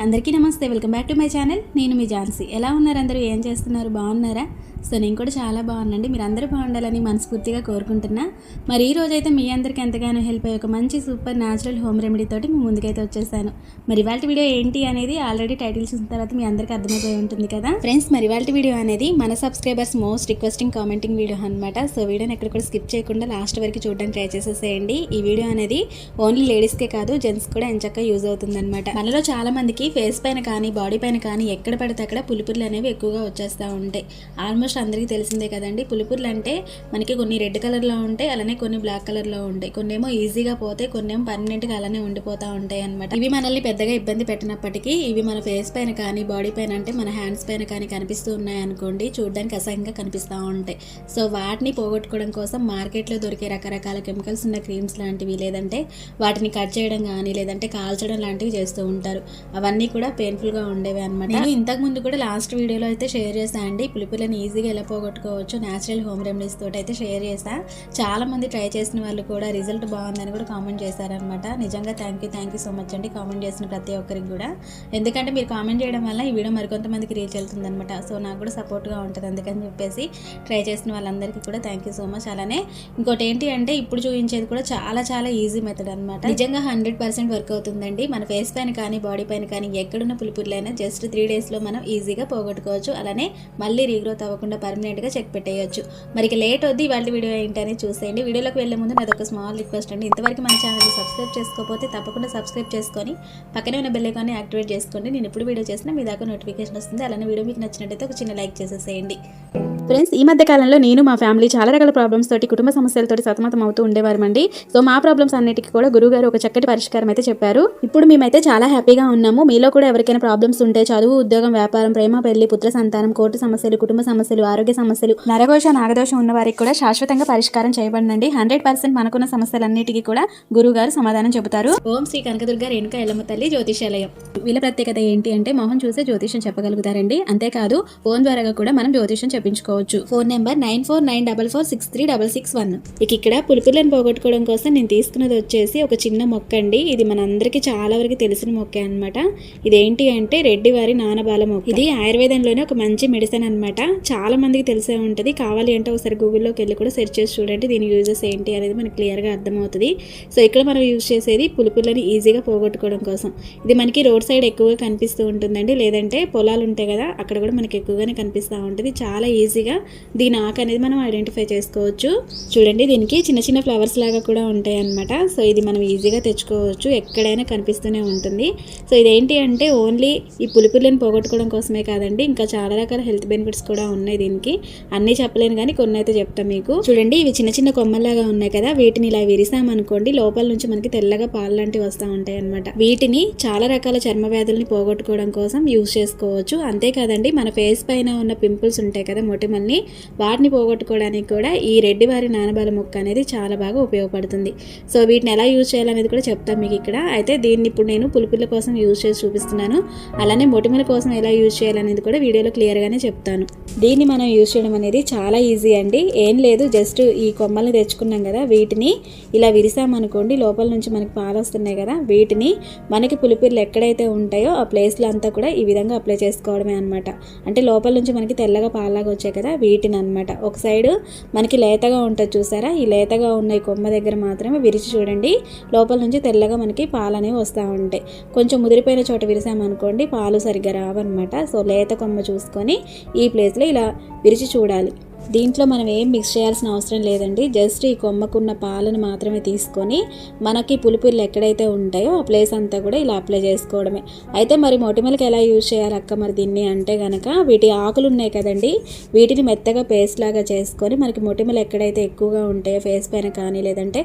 అందరికీ నమస్తే, welcome back to my channel. నేను మీ ఝాన్సీ. ఎలా ఉన్నారు అందరూ? ఏం చేస్తున్నారు? బాగున్నారా? సో నేను కూడా చాలా బాగున్నానండి. మీరు అందరూ బాగుండాలని మనస్ఫూర్తిగా కోరుకుంటున్నా. మరి ఈ రోజైతే మీ అందరికీ ఎంతగానో హెల్ప్ అయ్యే ఒక మంచి సూపర్ న్యాచురల్ హోమ్ రెమెడీ తోటి మీ ముందుకైతే వచ్చేసాను. మరి ఇవాళ వీడియో ఏంటి అనేది ఆల్రెడీ టైటిల్ చూసిన తర్వాత మీ అందరికీ అర్థమైపోయి ఉంటుంది కదా ఫ్రెండ్స్. మరి ఇవాళ వీడియో అనేది మన subscribers most requesting commenting video అనమాట. సో వీడియోని ఎక్కడ కూడా స్కిప్ చేయకుండా లాస్ట్ వరకు చూడడానికి ట్రై చేసేసేయండి. ఈ వీడియో అనేది ఓన్లీ లేడీస్కే కాదు, జెంట్స్ కూడా ఎంచక్కా యూజ్ అవుతుంది అనమాట. మనలో చాలా మందికి ఫేస్ పైన కానీ బాడీ పైన కానీ ఎక్కడ పడితే అక్కడ పులిపుర్లు అనేవి ఎక్కువగా వచ్చేస్తూ ఉంటాయి. ఆల్మోస్ట్ అందరికీ తెలిసిందే కదండి. పులిపుర్లు అంటే మనకి కొన్ని రెడ్ కలర్లో ఉంటాయి, అలానే కొన్ని బ్లాక్ కలర్లో ఉంటాయి. కొన్ని ఏమో ఈజీగా పోతాయి, కొన్ని ఏమో పర్మనెంట్గా అలానే ఉండిపోతూ ఉంటాయి అనమాట. ఇవి మనల్ని పెద్దగా ఇబ్బంది పెట్టినప్పటికీ ఇవి మన ఫేస్ పైన కానీ బాడీ పైన అంటే మన హ్యాండ్స్ పైన కానీ కనిపిస్తూ ఉన్నాయి అనుకోండి, చూడడానికి అసహ్యంగా కనిపిస్తూ ఉంటాయి. సో వాటిని పోగొట్టుకోవడం కోసం మార్కెట్లో దొరికే రకరకాల కెమికల్స్ ఉన్న క్రీమ్స్ లాంటివి, లేదంటే వాటిని కట్ చేయడం కానీ లేదంటే కాల్చడం లాంటివి చేస్తూ ఉంటారు. అవన్నీ కూడా పెయిన్ఫుల్గా ఉండేవి అనమాట. నేను ఇంతకుముందు కూడా లాస్ట్ వీడియోలో అయితే షేర్ చేశాను అండి, పులిపుర్లను ఈజీగా ఎలా పోగొట్టుకోవచ్చు న్యాచురల్ హోమ్ రెమెడీస్ తోటి అయితే షేర్ చేశా. చాలా మంది ట్రై చేసిన వాళ్ళు కూడా రిజల్ట్ బాగుందని కూడా కామెంట్ చేశారనమాట. నిజంగా థ్యాంక్ యూ సో మచ్ అండి కామెంట్ చేసిన ప్రతి ఒక్కరికి కూడా. ఎందుకంటే మీరు కామెంట్ చేయడం వల్ల ఈ వీడియో మరికొంతమందికి రీచ్ వెళ్తుంది అనమాట. సో నాకు కూడా సపోర్ట్గా ఉంటుంది, అందుకని చెప్పేసి ట్రై చేసిన వాళ్ళందరికీ కూడా థ్యాంక్ యూ సో మచ్. అలానే ఇంకోటి ఏంటి అంటే ఇప్పుడు చూపించేది కూడా చాలా ఈజీ మెథడ్ అనమాట. నిజంగా 100% వర్క్ అవుతుందండి. మన ఫేస్ పైన కానీ బాడీ పైన కానీ ఎక్కడున్న పులిపుర్లైనా జస్ట్ 3 డేస్లో మనం ఈజీగా పోగొట్టుకోవచ్చు. అలానే మళ్ళీ రీగ్రోత్ అవ్వకుండా పర్మనెంట్గా చెక్ పెట్టేయచ్చు. మరి లేట్ వద్దు, ఇవాళ వీడియో ఏంటనేది చూసేయండి. వీడియోలోకి వెళ్ళే ముందు నాది ఒక స్మాల్ రిక్వెస్ట్ అండి. ఇంతవరకు మన ఛానల్ని సబ్స్క్రైబ్ చేసుకోకపోతే తప్పకుండా సబ్స్క్రైబ్ చేసుకొని పక్కనే ఉన్న బెల్ ఐకాన్ని యాక్టివేట్ చేసుకోండి. నేను ఎప్పుడు వీడియో చేసినా మీ దాకా నోటిఫికేషన్ వస్తుంది. అలానే వీడియో మీకు నచ్చినట్టయితే ఒక చిన్న లైక్ చేసేసేయండి. ఫ్రెండ్స్, ఈ మధ్య కాలంలో నేను మా ఫ్యామిలీ చాలా రకాల ప్రాబ్లమ్స్ తోటి కుటుంబ సమస్యలతోటి సతమతం అవుతూ ఉండేవారమండి. సో మా ప్రాబ్లమ్స్ అన్నిటికీ కూడా గురువుగారు ఒక చక్కటి పరిష్కారం అయితే చెప్పారు. ఇప్పుడు మేమైతే చాలా హ్యాపీగా ఉన్నాము. మీలో కూడా ఎవరికైనా ప్రాబ్లమ్స్ ఉంటే చదువు, ఉద్యోగం, వ్యాపారం, ప్రేమ, పెళ్లి, పుత్ర సంతానం, కోర్టు సమస్యలు, కుటుంబ సమస్యలు, ఆరోగ్య సమస్యలు, నరఘోష, నాగదోషం ఉన్న వారికి కూడా శాశ్వతంగా పరిష్కారం చేయబడినండి. 100% మనకున్న సమస్యలన్నిటికీ కూడా గురువుగారు సమాధానం చెబుతారు. ఓం శ్రీ కనకదుర్గ రేణుక ఎల్లమ్మ తల్లి జ్యోతిషాలయం. వీళ్ళ ప్రత్యేకత ఏంటి అంటే మొహం చూసే జ్యోతిషం చెప్పగలుగుతారండి. అంతేకాదు ఫోన్ ద్వారా కూడా మనం జ్యోతిషం చెప్పించుకోవచ్చు. Phone number 9494463661. ఇక్కడ పులిపుర్లను పోగొట్టుకోవడం కోసం నేను తీసుకున్నది వచ్చేసి ఒక చిన్న మొక్క అండి. ఇది మనందరికీ చాలా వరకు తెలిసిన మొక్క అనమాట. ఇదేంటి అంటే రెడ్డివారి నానబాల మొక్క. ఇది ఆయుర్వేదంలోనే ఒక మంచి మెడిసిన్ అనమాట. చాలా మందికి తెలిసే ఉంటుంది. కావాలి అంటే ఒకసారి గూగుల్లోకి వెళ్ళి కూడా సెర్చ్ చేసి చూడండి, దీని యూజెస్ ఏంటి అనేది మనకి క్లియర్గా అర్థమవుతుంది. సో ఇక్కడ మనం యూజ్ చేసేది పులిపుర్లను ఈజీగా పోగొట్టుకోవడం కోసం. ఇది మనకి రోడ్ సైడ్ ఎక్కువగా కనిపిస్తూ ఉంటుందండి, లేదంటే పొలాలు ఉంటాయి కదా అక్కడ కూడా మనకి ఎక్కువగానే కనిపిస్తూ ఉంటుంది. చాలా ఈజీగా దీని ఆకు అనేది మనం ఐడెంటిఫై చేసుకోవచ్చు. చూడండి, దీనికి చిన్న చిన్న ఫ్లవర్స్ లాగా కూడా ఉంటాయి అనమాట. సో ఇది మనం ఈజీగా తెచ్చుకోవచ్చు, ఎక్కడైనా కనిపిస్తూనే ఉంటుంది. సో ఇదేంటి అంటే ఓన్లీ ఈ పులిపుర్లను పోగొట్టుకోవడం కోసమే కాదండి, ఇంకా చాలా రకాల హెల్త్ బెనిఫిట్స్ కూడా ఉన్నాయి దీనికి. అన్నీ చెప్పలేను కానీ కొన్ని అయితే చెప్తాను మీకు. చూడండి, ఇవి చిన్న చిన్న కొమ్మల్లాగా ఉన్నాయి కదా, వీటిని ఇలా విరిసామనుకోండి లోపల నుంచి మనకి తెల్లగా పాలు లాంటివి వస్తూ ఉంటాయి అనమాట. వీటిని చాలా రకాల చర్మ వ్యాధుల్ని పోగొట్టుకోవడం కోసం యూజ్ చేసుకోవచ్చు. అంతేకాదండి, మన ఫేస్ పైన ఉన్న పింపుల్స్ ఉంటాయి కదా మొటిమల్ని, వాటిని పోగొట్టుకోవడానికి కూడా ఈ రెడ్డివారి నానబాల మొక్క అనేది చాలా బాగా ఉపయోగపడుతుంది. సో వీటిని ఎలా యూజ్ చేయాలనేది కూడా చెప్తాను మీకు ఇక్కడ. అయితే దీన్ని ఇప్పుడు నేను పులిపుర్ల కోసం యూజ్ చేసి చూపిస్తున్నాను. అలానే మొటిమల కోసం ఎలా యూజ్ చేయాలనేది కూడా వీడియోలో క్లియర్గానే చెప్తాను. దీన్ని మనం యూజ్ చేయడం అనేది చాలా ఈజీ అండి. ఏం లేదు, జస్ట్ ఈ కొమ్మల్ని తెచ్చుకున్నాం కదా, వీటిని ఇలా విరిసామనుకోండి లోపల నుంచి మనకి పాలు వస్తున్నాయి కదా, వీటిని మనకి పులిపుర్లు ఎక్కడైతే ఉంటాయో ఆ ప్లేస్లో అంతా కూడా ఈ విధంగా అప్లై చేసుకోవడమే అనమాట. అంటే లోపల నుంచి మనకి తెల్లగా పాలాగా వచ్చాయి కదా, వీటిని అనమాట. ఒక సైడ్ మనకి లేతగా ఉంటుంది చూసారా, ఈ లేతగా ఉన్న ఈ కొమ్మ దగ్గర మాత్రమే విరిచి చూడండి, లోపల నుంచి తెల్లగా మనకి పాలు అనేవి వస్తూ ఉంటాయి. కొంచెం ముదిరిపోయిన చోట విరిసామనుకోండి పాలు సరిగ్గా రావన్నమాట. సో లేత కొమ్మ చూసుకొని ఈ ప్లేస్లో ఇలా విరిచి చూడాలి. దీంట్లో మనం ఏం మిక్స్ చేయాల్సిన అవసరం లేదండి, జస్ట్ ఈ కొమ్మకున్న పాలను మాత్రమే తీసుకొని మనకి పులిపుర్లు ఎక్కడైతే ఉంటాయో ఆ ప్లేస్ అంతా కూడా ఇలా అప్లై చేసుకోవడమే. అయితే మరి మొటిమలకి ఎలా యూజ్ చేయాలి అక్క మరి దీన్ని అంటే కనుక, వీటి ఆకులు ఉన్నాయి కదండి, వీటిని మెత్తగా పేస్ట్ లాగా చేసుకొని మనకి మొటిమలు ఎక్కడైతే ఎక్కువగా ఉంటాయో ఫేస్ పైన కానీ లేదంటే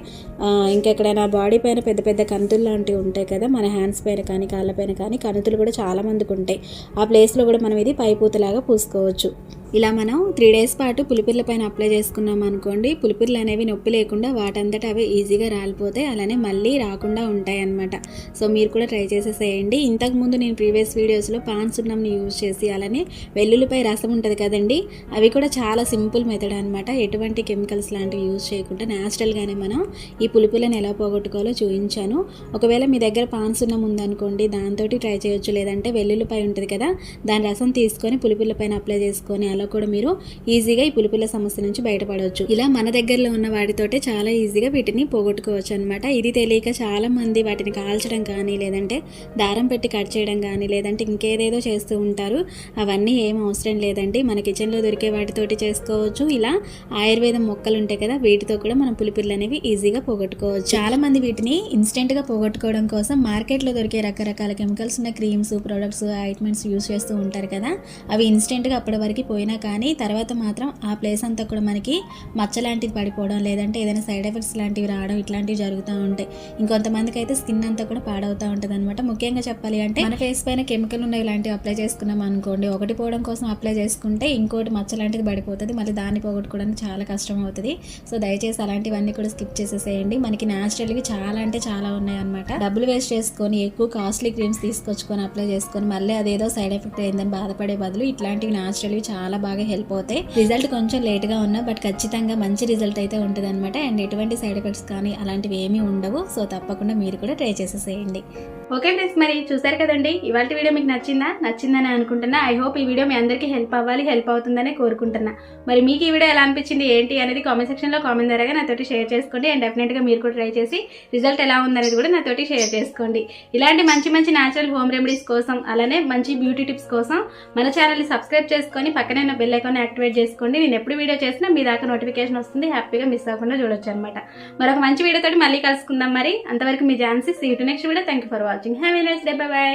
ఇంకెక్కడైనా బాడీ పైన పెద్ద పెద్ద కణుతులు లాంటివి ఉంటాయి కదా, మన హ్యాండ్స్ పైన కానీ కాళ్ళ పైన కానీ కణుతులు కూడా చాలా మందికి ఉంటాయి. ఆ ప్లేస్లో కూడా మనం ఇది పైపూతలాగా పూసుకోవచ్చు. ఇలా మనం 3 డేస్ పాటు పులిపిర్ల పైన అప్లై చేసుకున్నాం అనుకోండి, పులిపిర్లు అనేవి నొప్పి లేకుండా వాటంతట అవి ఈజీగా రాలిపోతాయి, అలానే మళ్ళీ రాకుండా ఉంటాయి అన్నమాట. సో మీరు కూడా ట్రై చేసేసేయండి. ఇంతకుముందు నేను ప్రీవియస్ వీడియోస్లో పాన్ సున్నంని యూజ్ చేసి, అలానే వెల్లుల్లిపై రసం ఉంటుంది కదండి, అవి కూడా చాలా సింపుల్ మెథడ్ అనమాట. ఎటువంటి కెమికల్స్ లాంటివి యూజ్ చేయకుండా న్యాచురల్గానే మనం ఈ పులిపిర్లను ఎలా పోగొట్టుకోవాలో చూపించాను. ఒకవేళ మీ దగ్గర పాన్ సున్నం ఉందనుకోండి, దాంతో ట్రై చేయొచ్చు. లేదంటే వెల్లుల్లిపై ఉంటుంది కదా, దాని రసం తీసుకొని పులిపిర్ల పైన అప్లై చేసుకొని అలా కూడా మీరు ఈజీగా ఈ పులిపిల్ల సమస్య నుంచి బయటపడవచ్చు. ఇలా మన దగ్గరలో ఉన్న వాటితోటే చాలా ఈజీగా వీటిని పోగొట్టుకోవచ్చు అనమాట. ఇది తెలియక చాలా మంది వాటిని కాల్చడం కానీ, లేదంటే దారం పెట్టి కట్ చేయడం కానీ, లేదంటే ఇంకేదేదో చేస్తూ ఉంటారు. అవన్నీ ఏం అవసరం లేదండి. మన కిచెన్లో దొరికే వాటితోటి చేసుకోవచ్చు. ఇలా ఆయుర్వేదం మొక్కలు ఉంటాయి కదా, వీటితో కూడా మనం పులిపిర్లు అనేవి ఈజీగా పోగొట్టుకోవచ్చు. చాలా మంది వీటిని ఇన్స్టెంట్గా పోగొట్టుకోవడం కోసం మార్కెట్లో దొరికే రకరకాల కెమికల్స్ ఉన్న క్రీమ్స్, ప్రొడక్ట్స్, ఆయింట్మెంట్స్ యూస్ చేస్తూ ఉంటారు కదా. అవి ఇన్స్టెంట్గా అప్పటి వరకు పోయినా కానీ తర్వాత మాత్రం ఆ ప్లేస్ అంతా కూడా మనకి మచ్చ లాంటిది పడిపోవడం, లేదంటే ఏదైనా సైడ్ ఎఫెక్ట్స్ లాంటివి రావడం, ఇట్లాంటివి జరుగుతూ ఉంటాయి. ఇంకొంతమందికి అయితే స్కిన్ అంతా కూడా పాడవుతూ ఉంటుంది అనమాట. ముఖ్యంగా చెప్పాలి అంటే మన ఫేస్ పైన కెమికల్ ఉన్న ఇలాంటివి అప్లై చేసుకున్నాం అనుకోండి, ఒకటి పోవడం కోసం అప్లై చేసుకుంటే ఇంకోటి మచ్చ లాంటిది పడిపోతుంది, మళ్ళీ దాన్ని పోగొట్టుకోవడానికి చాలా కష్టం అవుతుంది. సో దయచేసి అలాంటివన్నీ కూడా స్కిప్ చేసేసేయండి. మనకి న్యాచురల్వి చాలా అంటే చాలా ఉన్నాయి అనమాట. డబ్బులు వేస్ట్ చేసుకొని ఎక్కువ కాస్ట్లీ క్రీమ్స్ తీసుకొచ్చుకొని అప్లై చేసుకొని మళ్ళీ అదేదో సైడ్ ఎఫెక్ట్ అయిందని బాధపడే బదులు ఇట్లాంటివి న్యాచురల్వి చాలా బాగా హెల్ప్ అవుతాయి. రిజల్ట్ కొంచెం లేట్గా ఉన్నా బట్ ఖచ్చితంగా మంచి రిజల్ట్ అయితే ఉంటుంది అనమాట. అండ్ ఎటువంటి సైడ్ ఎఫెక్ట్స్ కానీ అలాంటివి ఏమీ ఉండవు. సో తప్పకుండా మీరు కూడా ట్రై చేసేసేయండి. ఓకే ఫ్రెండ్స్, మరి చూసారు కదండి, ఇవాళ వీడియో మీకు నచ్చిందని అనుకుంటున్నా. ఐ హోప్ ఈ వీడియో మీ అందరికీ హెల్ప్ అవుతుందని కోరుకుంటున్నా. మరి మీకు ఈ వీడియో ఎలా అనిపించింది ఏంటి అనేది కామెంట్ సెక్షన్లో కామెంట్ ద్వారా నాతోటి షేర్ చేసుకోండి. అండ్ డెఫినెట్గా మీరు కూడా ట్రై చేసి రిజల్ట్ ఎలా ఉందనేది కూడా నాతోటి షేర్ చేసుకోండి. ఇలాంటి మంచి మంచి న్యాచురల్ హోమ్ రెమెడీస్ కోసం, అలానే మంచి బ్యూటీ టిప్స్ కోసం మన ఛానల్ని సబ్స్క్రైబ్ చేసుకొని పక్కనే ఉన్న బెల్ ఐకాన్ యాక్టివేట్ చేసుకోండి. నేను ఎప్పుడు వీడియో చేసినా మీ దాకా నోటిఫికేషన్ వస్తుంది, హ్యాపీగా మిస్ అవ్వకుండా చూడొచ్చు అనమాట. మరొక మంచి వీడియోతో మళ్ళీ కలుసుకుందాం. మరి అంతవరకు మీ Jhansi. See you to next video. Thank you for watching. Have a nice day. Bye by.